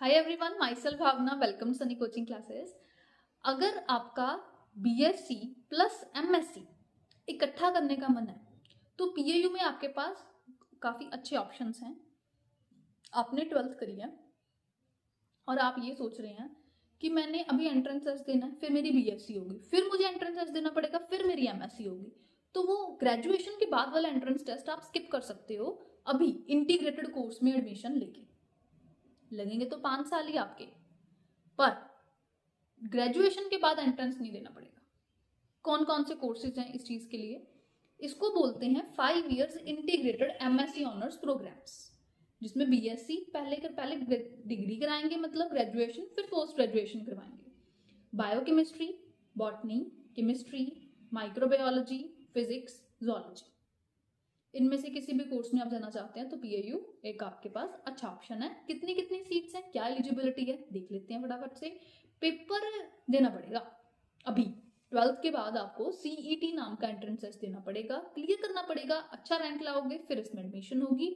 Hi everyone, my self Bhavna, welcome Sunny coaching classes. अगर आपका BSc plus MSc इकट्ठा करने का मन है तो पीएयू में आपके पास काफ़ी अच्छे ऑप्शंस हैं। आपने 12th करी है और आप ये सोच रहे हैं कि मैंने अभी एंट्रेंस टेस्ट देना है, फिर मेरी बीएससी होगी, फिर मुझे एंट्रेंस टेस्ट देना पड़ेगा, फिर मेरी एमएससी होगी। तो वो ग्रेजुएशन के बाद वाला एंट्रेंस टेस्ट आप स्किप कर सकते हो अभी इंटीग्रेटेड कोर्स में एडमिशन लेके। लगेंगे तो 5 साल ही आपके, पर ग्रेजुएशन के बाद एंट्रेंस नहीं देना पड़ेगा। कौन कौन से कोर्सेज हैं इस चीज के लिए? इसको बोलते हैं 5 years integrated MSc honours programmes, जिसमें बीएससी पहले डिग्री कराएंगे, मतलब ग्रेजुएशन, फिर पोस्ट ग्रेजुएशन करवाएंगे। Biochemistry, botany, chemistry, microbiology, physics, zoology, इनमें से किसी भी कोर्स में आप जाना चाहते हैं तो पीएयू एक आपके पास अच्छा ऑप्शन है। कितनी कितनी सीट्स हैं, क्या एलिजिबिलिटी है, देख लेते हैं फटाफट से। पेपर देना पड़ेगा अभी 12th के बाद, आपको सीईटी नाम का एंट्रेंस टेस्ट देना पड़ेगा, क्लियर करना पड़ेगा, अच्छा रैंक लाओगे फिर इसमें एडमिशन होगी।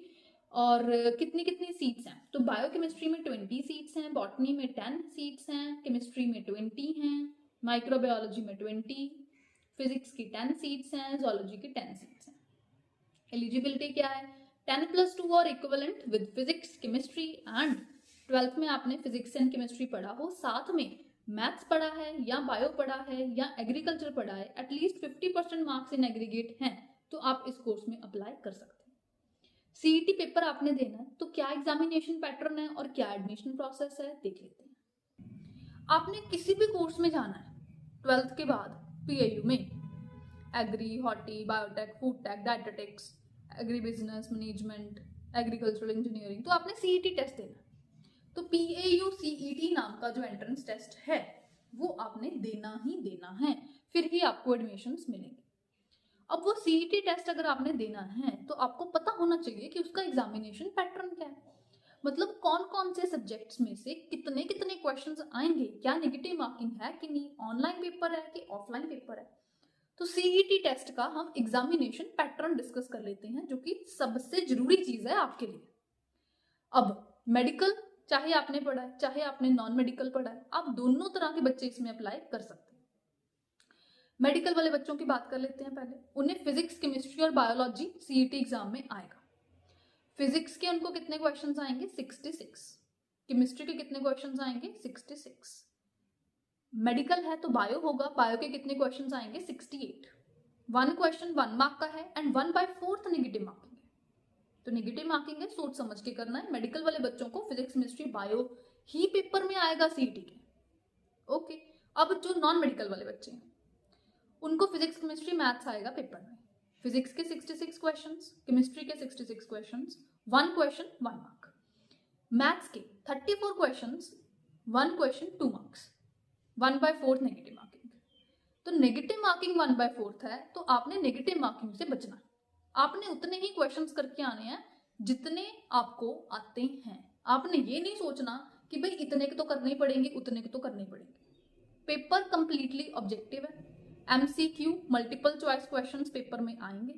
और कितनी कितनी सीट्स हैं, तो बायोकेमिस्ट्री में 20 सीट्स हैं, बॉटनी में 10 सीट्स हैं, केमिस्ट्री में 20 हैं, माइक्रोबायोलॉजी में 20, फिजिक्स की 10 सीट्स हैं, जोलॉजी की 10 सीट्स हैं। एलिजिबिलिटी क्या है? 10+2 और equivalent with physics, chemistry and 12th में आपने फिजिक्स एंड केमिस्ट्री पढ़ा हो, साथ में मैथ्स पढ़ा है या बायो पढ़ा है या एग्रीकल्चर पढ़ा है, एटलीस्ट 50% मार्क्स इन एग्रीगेट हैं, तो आप इस कोर्स में अप्लाई कर सकते हैं। सीईटी पेपर आपने देना है, तो क्या एग्जामिनेशन पैटर्न है और क्या एडमिशन प्रोसेस है देख लेते हैं। आपने किसी भी कोर्स में जाना है 12th के बाद पीएयू में, agri, horti, biotech, food tech, dietetics, agri business management, agricultural engineering, तो आपने सीईटी टेस्ट देना। तो पीएयू सीईटी नाम का जो एंट्रेंस टेस्ट है वो आपने देना ही देना है, फिर ही आपको एडमिशंस मिलेंगे। अब वो सीईटी टेस्ट अगर आपने देना है तो आपको पता होना चाहिए कि उसका एग्जामिनेशन पैटर्न क्या है, मतलब कौन कौन से सब्जेक्ट्स में से कितने कितने क्वेश्चंस आएंगे, क्या नेगेटिव मार्किंग है कि नहीं, ऑनलाइन पेपर है कि ऑफलाइन पेपर है। तो सीईटी टेस्ट का हम एग्जामिनेशन पैटर्न डिस्कस कर लेते हैं, जो कि सबसे जरूरी चीज है आपके लिए। अब मेडिकल चाहे आपने पढ़ा है चाहे आपने नॉन मेडिकल पढ़ा है, आप दोनों तरह के बच्चे इसमें अप्लाई कर सकते हैं। मेडिकल वाले बच्चों की बात कर लेते हैं पहले। उन्हें फिजिक्स, केमिस्ट्री और बायोलॉजी सीईटी एग्जाम में आएगा। फिजिक्स के उनको कितने क्वेश्चंस आएंगे? 66। केमिस्ट्री के कितने क्वेश्चंस आएंगे? 66। मेडिकल है तो बायो होगा, बायो के कितने क्वेश्चंस आएंगे? 68। 1 क्वेश्चन 1 मार्क का है एंड 1/4 नेगेटिव मार्किंग है। तो नेगेटिव मार्किंग है, सोच समझ के करना है। मेडिकल वाले बच्चों को फिजिक्स, केमिस्ट्री, बायो ही पेपर में आएगा सीईटी के। ओके, अब जो नॉन मेडिकल वाले बच्चे हैं उनको फिजिक्स, केमिस्ट्री, मैथ्स आएगा पेपर में। फिजिक्स के 66 क्वेश्चंस, केमिस्ट्री के 66 क्वेश्चंस, 1 क्वेश्चन 1 मार्क। मैथ्स के 34 questions, 1 question 2 marks, 1/4 negative marking. तो नेगेटिव मार्किंग 1/4 है, तो आपने नेगेटिव मार्किंग से बचना। आपने उतने ही क्वेश्चंस करके आने हैं जितने आपको आते हैं। आपने ये नहीं सोचना कि भाई इतने के तो करने ही पड़ेंगे, उतने के तो करने ही पड़ेंगे। पेपर कंप्लीटली ऑब्जेक्टिव है। MCQ, multiple choice questions paper में आएंगे।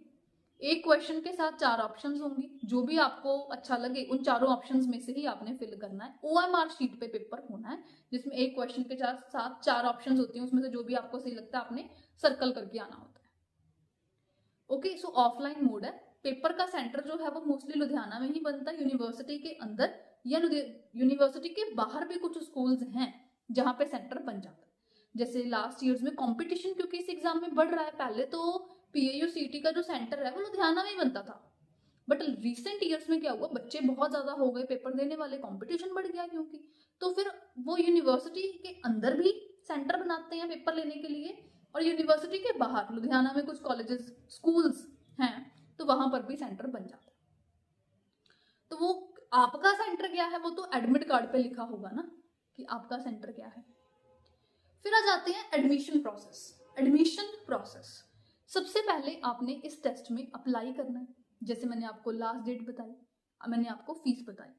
एक क्वेश्चन के साथ 4 ऑप्शंस होंगे, जो भी आपको अच्छा लगे उन चारों ऑप्शंस में से ही आपने फिल करना है। ओएमआर शीट पे पेपर होना है, जिसमें एक क्वेश्चन के साथ 4 ऑप्शंस होती हैं, उसमें से जो भी आपको सही लगता है आपने सर्कल करके आना होता है। ओके, सो ऑफलाइन मोड है। पेपर का सेंटर जो है वो मोस्टली लुधियाना में ही बनता है, यूनिवर्सिटी के अंदर या यूनिवर्सिटी के बाहर भी कुछ स्कूल्स हैं जहां पे सेंटर बन जाता है। जैसे लास्ट ईयर्स में कंपटीशन क्योंकि इस एग्जाम में बढ़ रहा है, पहले तो पीएयू सीटी का जो सेंटर है वो लुधियाना में ही बनता था, बट रिसेंट ईयर्स में क्या हुआ, बच्चे बहुत ज्यादा हो गए पेपर देने वाले, कंपटीशन बढ़ गया क्योंकि, तो फिर वो यूनिवर्सिटी के अंदर भी सेंटर बनाते हैं पेपर लेने के लिए, और यूनिवर्सिटी के बाहर लुधियाना में कुछ कॉलेजेस, स्कूल्स हैं, तो वहां पर भी सेंटर बन जाता है। तो वो आपका सेंटर क्या है वो तो एडमिट कार्ड पे लिखा होगा ना कि आपका सेंटर क्या है। फिर आ जाते हैं एडमिशन प्रोसेस। एडमिशन प्रोसेस, सबसे पहले आपने इस टेस्ट में अप्लाई करना है। जैसे मैंने आपको लास्ट डेट बताई, मैंने आपको फीस बताई,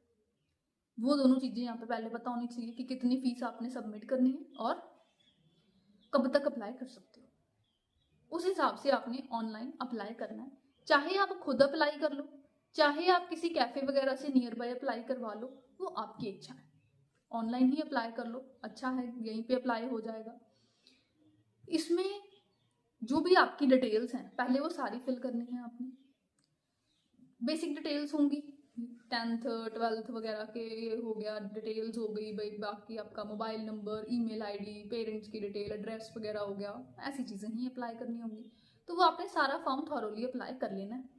वो दोनों चीजें यहाँ पे पहले पता होनी चाहिए कि कितनी फीस आपने सबमिट करनी है और कब तक अप्लाई कर सकते हो। उस हिसाब से आपने ऑनलाइन अप्लाई करना है। चाहे आप खुद अप्लाई कर लो, चाहे आप किसी कैफे वगैरह से नियर बाय अप्लाई करवा लो, वो आपकी इच्छा है। ऑनलाइन ही अप्लाई कर लो, अच्छा है, यहीं पे अप्लाई हो जाएगा। इसमें जो भी आपकी डिटेल्स हैं पहले वो सारी फिल करनी है आपने। बेसिक डिटेल्स होंगी 10th 12th वगैरह के, ये हो गया डिटेल्स हो गई भाई, बाकी आपका mobile number, email ID, parents की डिटेल, एड्रेस वगैरह हो गया, ऐसी चीज़ें ही अप्लाई करनी होंगी। तो वो आपने सारा फॉर्म थॉरोली अप्लाई कर लेना है,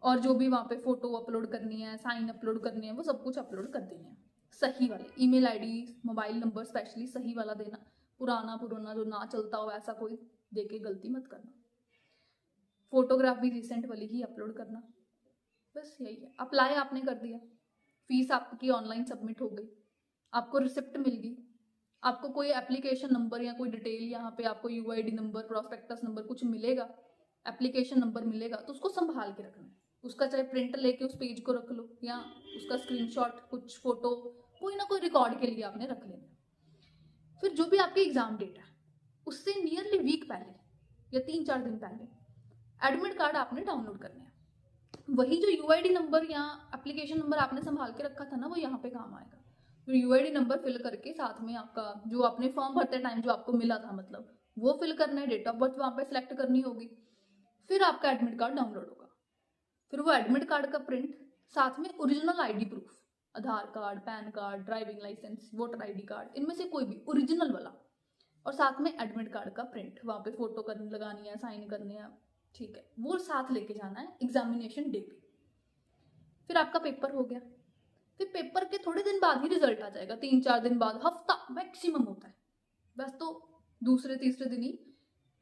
और जो भी वहाँ पे फोटो अपलोड करनी है, साइन अपलोड करनी है, वो सब कुछ अपलोड कर देनी है। सही वाले email ID, mobile number specially सही वाला देना, पुराना जो ना चलता हो ऐसा कोई दे के गलती मत करना। फोटोग्राफ भी रिसेंट वाली ही अपलोड करना। बस यही है। अप्लाई आपने कर दिया, फीस आपकी ऑनलाइन सबमिट हो गई, आपको रिसिप्ट मिल गई, आपको कोई एप्लीकेशन नंबर या कोई डिटेल यहाँ पे आपको यूआईडी नंबर, प्रोस्पेक्टस नंबर कुछ मिलेगा, एप्लीकेशन नंबर मिलेगा, तो उसको संभाल के रखना है। उसका चाहे प्रिंट लेके उस पेज को रख लो, या उसका स्क्रीनशॉट, कुछ फोटो, कोई ना कोई रिकॉर्ड के लिए आपने रख लेना। फिर जो भी आपकी एग्जाम डेट है उससे नियरली वीक पहले या 3-4 दिन पहले एडमिट कार्ड आपने डाउनलोड करने हैं। वही जो यूआईडी नंबर या एप्लीकेशन नंबर आपने संभाल के रखा था ना, वो यहाँ पे काम आएगा। फिर यूआईडी नंबर फिल करके साथ में आपका जो आपने फॉर्म भरते टाइम जो आपको मिला था, मतलब वो फिल करना है, डेट ऑफ बर्थ वहाँ पे सिलेक्ट करनी होगी, फिर आपका एडमिट कार्ड डाउनलोड होगा। फिर वो एडमिट कार्ड का प्रिंट साथ में original ID proof, Aadhaar card, PAN card, driving licence, voter ID card, इनमें से कोई भी ओरिजिनल वाला, और साथ में एडमिट कार्ड का प्रिंट, वहाँ पे फोटो करने लगानी है, साइन करने हैं, ठीक है, वो साथ लेके जाना है एग्जामिनेशन डे पे। फिर आपका पेपर हो गया। फिर पेपर के थोड़े दिन बाद ही रिजल्ट आ जाएगा, 3-4 दिन बाद, हफ्ता मैक्सिमम होता है बस, तो दूसरे तीसरे दिन ही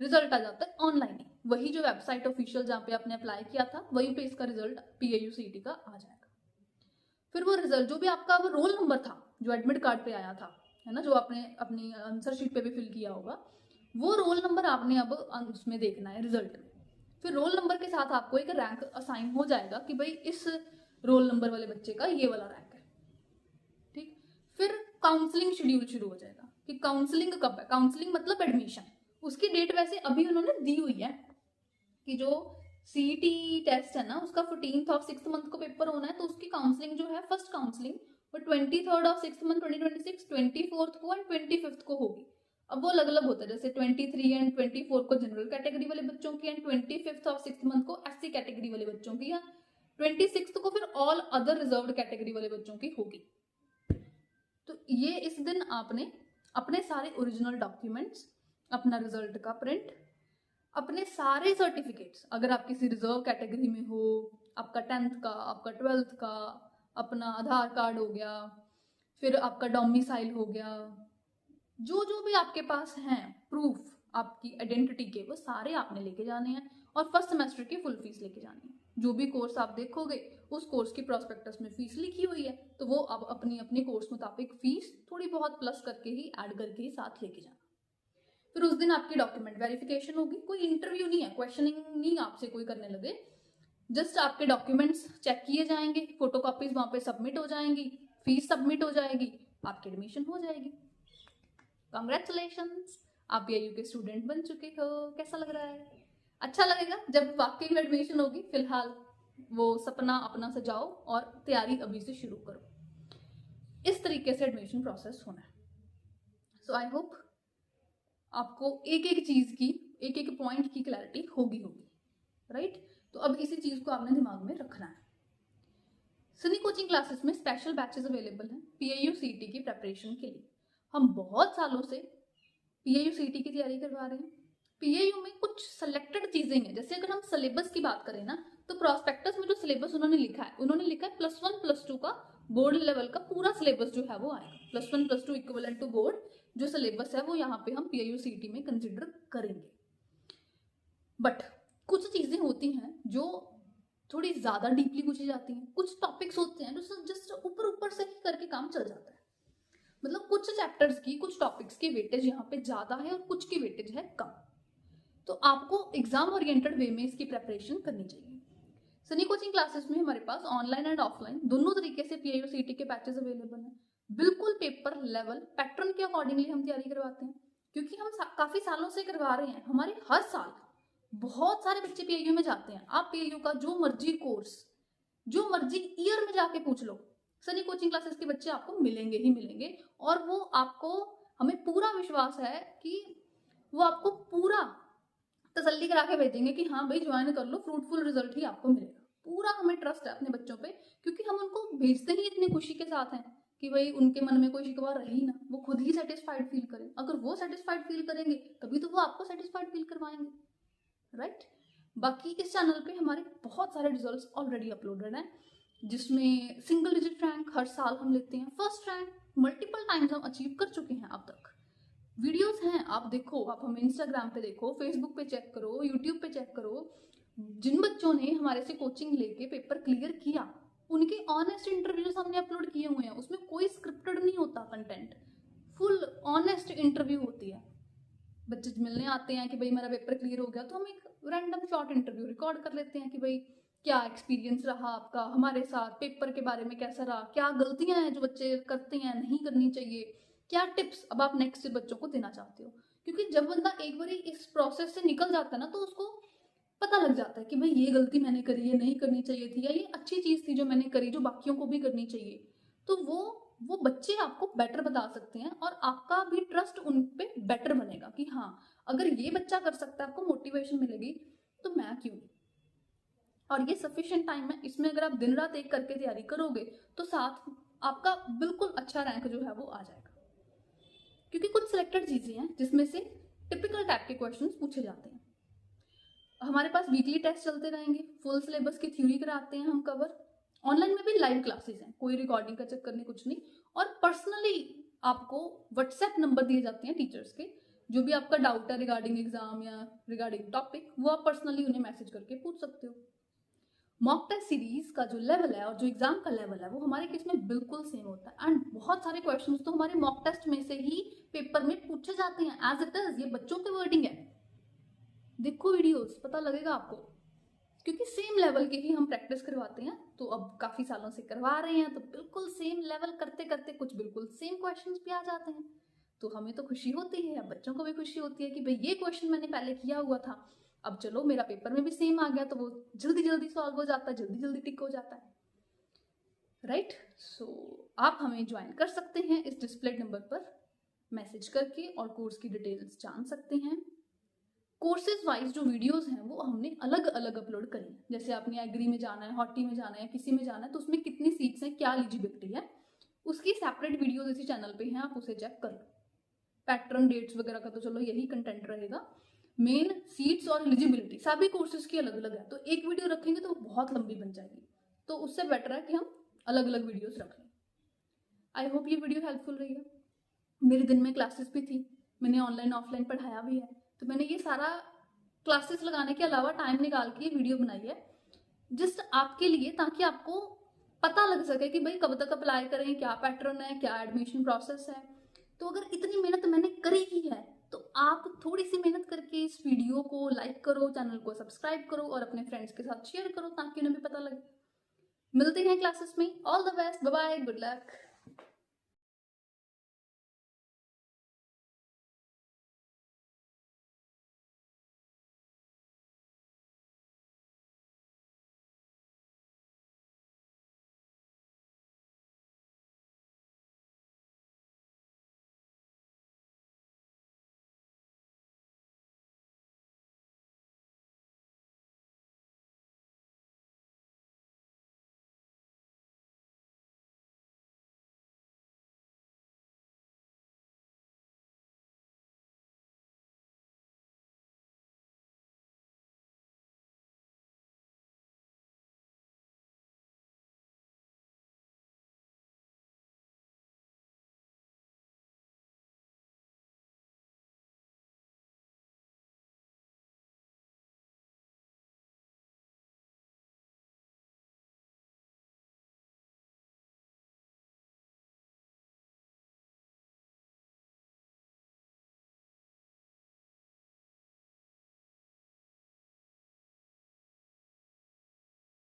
रिजल्ट आ जाता है ऑनलाइन ही। वही जो वेबसाइट ऑफिशियल जहाँ पे आपने अप्लाई किया था वहीं पे इसका रिजल्ट PAU-CET का आ जाएगा। फिर वो रिजल्ट जो भी आपका वो रोल नंबर था जो एडमिट कार्ड पे आया था, है ना, जो आपने अपनी आंसर शीट पे भी फिल किया होगा, वो रोल नंबर आपने अब उसमें देखना है रिजल्ट में। फिर रोल नंबर के साथ आपको एक रैंक असाइन हो जाएगा कि भाई इस रोल नंबर वाले बच्चे का ये वाला रैंक है, ठीक। फिर काउंसलिंग शेड्यूल शुरू हो जाएगा कि काउंसलिंग कब है। काउंसलिंग मतलब एडमिशन, उसकी डेट वैसे अभी उन्होंने दी हुई है कि जो CET टेस्ट है ना उसका 14th ऑफ 6th मंथ को पेपर होना है, तो उसकी काउंसलिंग जो है, फर्स्ट काउंसलिंग वो 23rd of 6th month 2026, 24th को एंड 25th को होगी। अब वो अलग अलग होता है, जैसे 23 एंड 24 को जनरल कैटेगरी वाले बच्चों की, and 25th of 6th month को SC कैटेगरी वाले बच्चों की, या 26th को फिर ऑल अदर रिजर्व्ड कैटेगरी वाले बच्चों की होगी। तो ये इस दिन आपने अपने सारे ओरिजिनल डॉक्यूमेंट्स, अपना रिजल्ट का प्रिंट, अपने सारे सर्टिफिकेट्स, अगर आप किसी रिजर्व कैटेगरी में हो, आपका 10th का, आपका 12th का, अपना आधार कार्ड हो गया, फिर आपका डोमिसाइल हो गया, जो जो भी आपके पास हैं प्रूफ आपकी आइडेंटिटी के, वो सारे आपने लेके जाने हैं, और फर्स्ट सेमेस्टर की फुल फीस लेके जानी है। जो भी कोर्स आप देखोगे उस कोर्स की प्रोस्पेक्टस में फीस लिखी हुई है, तो वो अब अपनी अपने कोर्स मुताबिक फीस थोड़ी बहुत प्लस करके ही, ऐड करके ही साथ लेके जाना। फिर उस दिन आपकी डॉक्यूमेंट वेरिफिकेशन होगी, कोई इंटरव्यू नहीं है, क्वेश्चनिंग नहीं आपसे कोई करने लगे, जस्ट आपके डॉक्यूमेंट्स चेक किए जाएंगे, फोटोकॉपीज वहां पे सबमिट हो जाएंगी, फीस सबमिट हो जाएगी, आपकी एडमिशन हो जाएगी। कांग्रेचुलेशंस, आप PIU के स्टूडेंट बन चुके हो। कैसा लग रहा है? अच्छा लगेगा जब वाकई में एडमिशन होगी। फिलहाल वो सपना अपना सजाओ और तैयारी अभी से शुरू करो। इस तरीके से एडमिशन प्रोसेस होना है। सो आई होप आपको एक एक चीज की, एक एक पॉइंट की क्लैरिटी होगी, राइट। तो अब इसी चीज को आपने दिमाग में रखना है। सनी कोचिंग क्लासेस में स्पेशल बैचेस अवेलेबल हैं PAU-CET की प्रेपरेशन के लिए। हम बहुत सालों से PAU-CET की तैयारी करवा रहे हैं। PAU में कुछ सेलेक्टेड चीजें हैं, जैसे अगर हम सिलेबस की बात करें ना, तो प्रोस्पेक्टस में जो सिलेबस उन्होंने लिखा है +1 +2 का बोर्ड लेवल का पूरा सिलेबस जो है वो आएगा। +1 +2 इक्विवेलेंट टू बोर्ड जो सिलेबस है वो यहाँ पे हम PAU-CET में कंसिडर करेंगे। बट कुछ चीजें होती हैं जो थोड़ी ज्यादा डीपली पूछी जाती हैं, कुछ टॉपिक्स होते हैं जो जस्ट ऊपर ऊपर से ही करके काम चल जाता है। मतलब कुछ चैप्टर्स की, कुछ टॉपिक्स की वेटेज यहाँ पे ज्यादा है और कुछ की वेटेज है कम। तो आपको एग्जाम ओरिएंटेड वे में इसकी प्रेपरेशन करनी चाहिए। सनी कोचिंग क्लासेस में हमारे पास ऑनलाइन एंड ऑफलाइन दोनों तरीके से PAU-CET के बैचेस अवेलेबल हैं। बिल्कुल पेपर लेवल पैटर्न के अकॉर्डिंगली हम तैयारी करवाते हैं, क्योंकि हम काफी सालों से करवा रहे हैं। हमारे हर साल बहुत सारे बच्चे PAU में जाते हैं। आप PAU का जो मर्जी कोर्स, जो मर्जी ईयर में जाके पूछ लो, सनी कोचिंग क्लासेस के बच्चे आपको मिलेंगे ही मिलेंगे, और वो आपको, हमें पूरा विश्वास है कि वो आपको पूरा तसल्ली करा के भेजेंगे कि हाँ भाई ज्वाइन कर लो, फ्रूटफुल रिजल्ट ही आपको मिलेगा। पूरा हमें ट्रस्ट है अपने बच्चों पे, क्योंकि हम उनको भेजते ही इतनी खुशी के साथ हैं कि भाई उनके मन में कोई शिकवा रहे ही ना, वो खुद ही सेटिस्फाइड फील करें। अगर वो सेटिस्फाइड फील करेंगे तभी तो वो आपको सेटिस्फाइड फील करवाएंगे, राइट। बाकी इस चैनल पे हमारे बहुत सारे रिजल्ट्स ऑलरेडी अपलोडेड हैं, जिसमें सिंगल डिजिट रैंक हर साल हम लेते हैं, फर्स्ट रैंक मल्टीपल टाइम्स हम अचीव कर चुके हैं अब तक। वीडियोस हैं, आप देखो, आप हमें इंस्टाग्राम पे देखो, फेसबुक पे चेक करो, यूट्यूब पे चेक करो। जिन बच्चों ने हमारे से कोचिंग लेके पेपर क्लियर किया, उनके ऑनेस्ट इंटरव्यूज हमने अपलोड किए हुए हैं। उसमें कोई स्क्रिप्टेड नहीं होता कंटेंट, फुल ऑनेस्ट इंटरव्यू होती है। बच्चे मिलने आते हैं कि भाई मेरा पेपर क्लियर हो गया, तो हम एक रैंडम शॉर्ट इंटरव्यू रिकॉर्ड कर लेते हैं कि भाई क्या एक्सपीरियंस रहा आपका हमारे साथ, पेपर के बारे में कैसा रहा, क्या गलतियां हैं जो बच्चे करते हैं नहीं करनी चाहिए, क्या टिप्स अब आप नेक्स्ट बच्चों को देना चाहते हो। क्योंकि जब बंदा एक बार इस प्रोसेस से निकल जाता है ना, तो उसको पता लग जाता है कि भाई ये गलती मैंने करी है, नहीं करनी चाहिए थी, या ये अच्छी चीज थी जो मैंने करी, जो बाकियों को भी करनी चाहिए। तो वो बच्चे आपको बेटर बता सकते हैं, और आपका भी ट्रस्ट उन पे बेटर बनेगा कि हाँ अगर ये बच्चा कर सकता है, आपको मोटिवेशन मिलेगी, तो मैं क्यों नहीं। और ये सफिशिएंट टाइम है, इसमें अगर आप दिन रात एक करके तैयारी करोगे तो साथ आपका बिल्कुल अच्छा रैंक जो है वो आ जाएगा। क्योंकि कुछ सिलेक्टेड चीजें हैं जिसमें से टिपिकल टाइप के क्वेश्चंस पूछे जाते हैं। हमारे पास वीकली टेस्ट चलते रहेंगे, फुल सिलेबस की थ्योरी कराते हैं हम कवर, ऑनलाइन में भी लाइव क्लासेस हैं, कोई रिकॉर्डिंग का चक्कर नहीं, कुछ नहीं। और पर्सनली आपको व्हाट्सएप नंबर दिए जाते हैं टीचर्स के, जो भी आपका डाउट है रिगार्डिंग एग्जाम या रिगार्डिंग टॉपिक, वो आप पर्सनली उन्हें मैसेज करके पूछ सकते हो। मॉक टेस्ट सीरीज का जो लेवल है और जो एग्जाम का लेवल है वो हमारे केस में बिल्कुल सेम होता है, एंड बहुत सारे क्वेश्चंस तो हमारे मॉक टेस्ट में से ही पेपर में पूछे जाते हैं एज इट इज। ये बच्चों के वर्डिंग है, देखो वीडियोस, पता लगेगा आपको। क्योंकि सेम लेवल के ही हम प्रैक्टिस करवाते हैं, तो अब काफी सालों से करवा रहे हैं, तो बिल्कुल सेम लेवल करते करते कुछ बिल्कुल सेम क्वेश्चंस भी आ जाते हैं। तो हमें तो खुशी होती है, बच्चों को भी खुशी होती है कि भाई ये क्वेश्चन मैंने पहले किया हुआ था, अब चलो मेरा पेपर में भी सेम आ गया, तो वो जल्दी जल्दी सॉल्व हो जाता है, जल्दी जल्दी टिक हो जाता है, राइट। सो आप हमें ज्वाइन कर सकते हैं इस डिस्प्ले नंबर पर मैसेज करके, और कोर्स की डिटेल्स जान सकते हैं। कोर्सेज वाइज जो वीडियोस हैं वो हमने अलग अलग अपलोड करी हैं। जैसे आपने एग्री में जाना है, हॉटी में जाना है, किसी में जाना है, तो उसमें कितनी सीट्स हैं, क्या एलिजिबिलिटी है, उसकी सेपरेट वीडियोस इसी चैनल पे हैं, आप उसे चेक कर लो। पैटर्न, डेट्स वगैरह का तो चलो यही कंटेंट रहेगा, मेन सीट्स और एलिजिबिलिटी सभी कोर्सेज की अलग अलग है, तो एक वीडियो रखेंगे तो बहुत लंबी बन जाएगी, तो उससे बेटर है कि हम अलग अलग वीडियोस रख लें। आई होप ये वीडियो हेल्पफुल रही है। मेरे दिन में क्लासेस भी थी, मैंने ऑनलाइन ऑफलाइन पढ़ाया भी है, तो मैंने ये सारा क्लासेस लगाने के अलावा टाइम निकाल के वीडियो बनाई है जस्ट आपके लिए, ताकि आपको पता लग सके कि भाई कब तक अप्लाई करें, क्या पैटर्न है, क्या एडमिशन प्रोसेस है। तो अगर इतनी मेहनत मैंने करी ही है, तो आप थोड़ी सी मेहनत करके इस वीडियो को लाइक करो, चैनल को सब्सक्राइब करो, और अपने फ्रेंड्स के साथ शेयर करो, ताकि उन्हें भी पता लगे। मिलते हैं क्लासेस में, all the best, bye bye, good luck.